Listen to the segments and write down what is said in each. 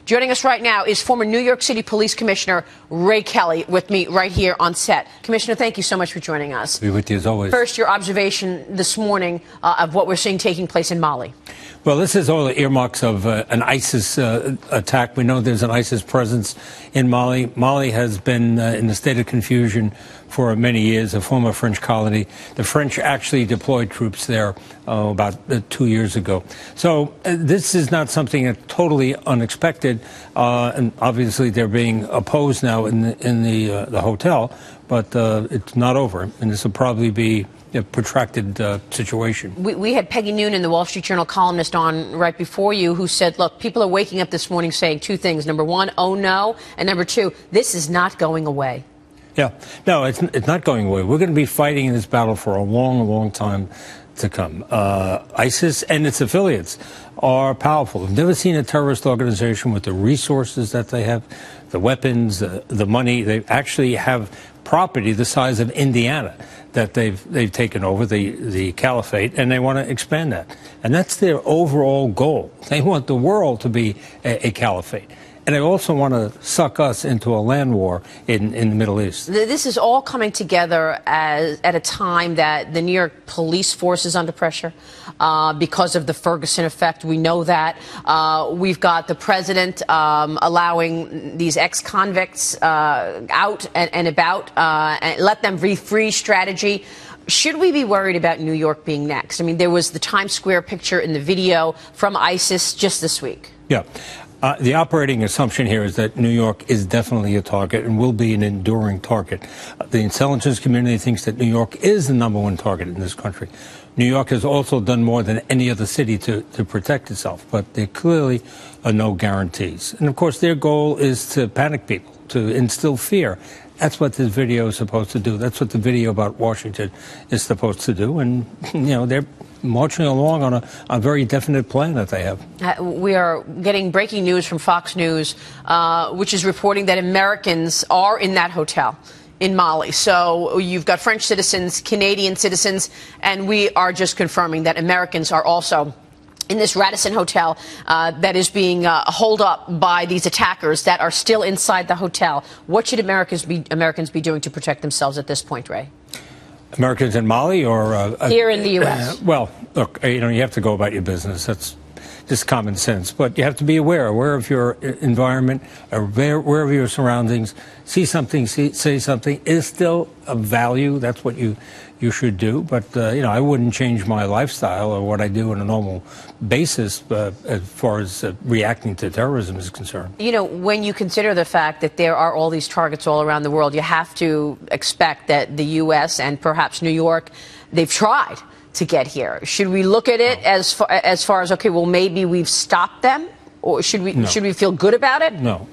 Joining us right now is former New York City Police Commissioner Ray Kelly with me right here on set. Commissioner, thank you so much for joining us. Be with you as always. First, your observation this morning of what we're seeing taking place in Mali. Well, this is all the earmarks of an ISIS attack. We know there's an ISIS presence in Mali. Mali has been in a state of confusion for many years, a former French colony. The French actually deployed troops there about 2 years ago. So this is not something that's totally unexpected. And obviously they're being opposed now in the hotel, but it's not over. And this will probably be a protracted situation. We had Peggy Noonan, the Wall Street Journal columnist, on right before you, who said, look, people are waking up this morning saying two things. Number one, oh no. And number two, this is not going away. Yeah, no, it's not going away. We're going to be fighting in this battle for a long, long time to come. ISIS and its affiliates are powerful. We've never seen a terrorist organization with the resources that they have, the weapons, the money. They actually have property the size of Indiana that they've taken over, the caliphate, and they want to expand that. And that's their overall goal. They want the world to be a caliphate. And they also want to suck us into a land war in the Middle East. This is all coming together at a time that the New York police force is under pressure because of the Ferguson effect. We know that. We've got the president allowing these ex-convicts out and about, and let them be free strategy. Should we be worried about New York being next? I mean, there was the Times Square picture in the video from ISIS just this week. Yeah. The operating assumption here is that New York is definitely a target and will be an enduring target. The intelligence community thinks that New York is the #1 target in this country. New York has also done more than any other city to protect itself, but there clearly are no guarantees. And, of course, their goal is to panic people, to instill fear. That's what this video is supposed to do. That's what the video about Washington is supposed to do. And, you know, they're marching along on a very definite plan that they have. We are getting breaking news from Fox News, which is reporting that Americans are in that hotel in Mali. So you've got French citizens, Canadian citizens, and we are just confirming that Americans are also in this Radisson hotel that is being holed up by these attackers that are still inside the hotel. What should Americans be doing to protect themselves at this point, Ray? Americans in Mali or here in the U.S.? Well, look, you know, you have to go about your business. That's just common sense. But you have to be aware of your environment, aware of your surroundings. See something, say something is still of value. That's what you should do. But, you know, I wouldn't change my lifestyle or what I do on a normal basis as far as reacting to terrorism is concerned. You know, when you consider the fact that there are all these targets all around the world, you have to expect that the U.S. and perhaps New York, they've tried to get here. Should we look at it as far as, okay, well, maybe we've stopped them? Or should we feel good about it? No.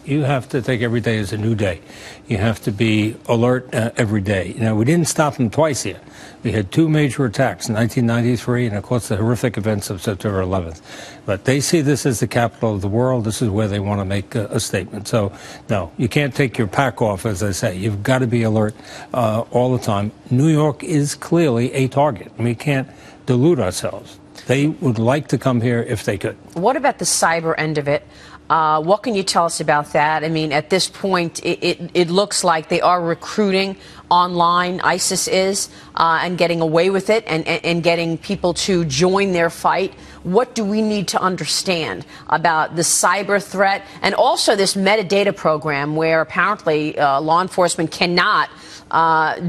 You have to take every day as a new day. You have to be alert every day. You know, we didn't stop them twice here. We had two major attacks in 1993 and, of course, the horrific events of September 11th. But they see this as the capital of the world. This is where they want to make a statement. So, no, you can't take your pack off, as I say. You've got to be alert all the time. New York is clearly a target. We can't delude ourselves. They would like to come here if they could. What about the cyber end of it? What can you tell us about that? I mean, at this point, it looks like they are recruiting online, ISIS is, and getting away with it and getting people to join their fight. What do we need to understand about the cyber threat and also this metadata program where apparently law enforcement cannot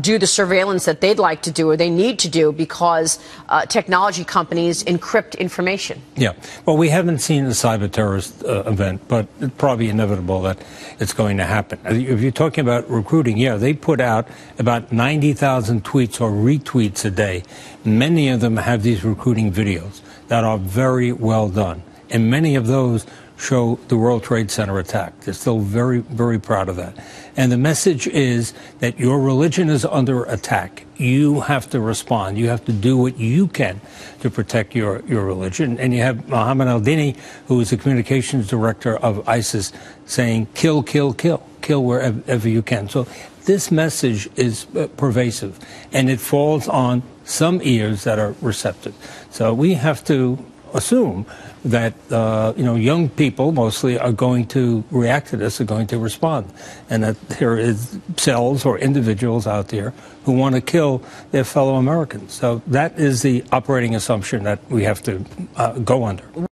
do the surveillance that they'd like to do or they need to do because technology companies encrypt information? Yeah. Well, we haven't seen a cyber terrorist event, but it's probably inevitable that it's going to happen. If you're talking about recruiting, yeah, they put out about 90,000 tweets or retweets a day. Many of them have these recruiting videos that are very well done. And many of those show the World Trade Center attack. They're still very, very proud of that. And the message is that your religion is under attack. You have to respond. You have to do what you can to protect your religion. And you have Mohammed al-Dini, who is the communications director of ISIS, saying, kill, kill, kill. Kill wherever you can. So this message is pervasive, and it falls on some ears that are receptive. So we have to assume that young people mostly are going to react to this, are going to respond, and that there is cells or individuals out there who want to kill their fellow Americans. So that is the operating assumption that we have to go under.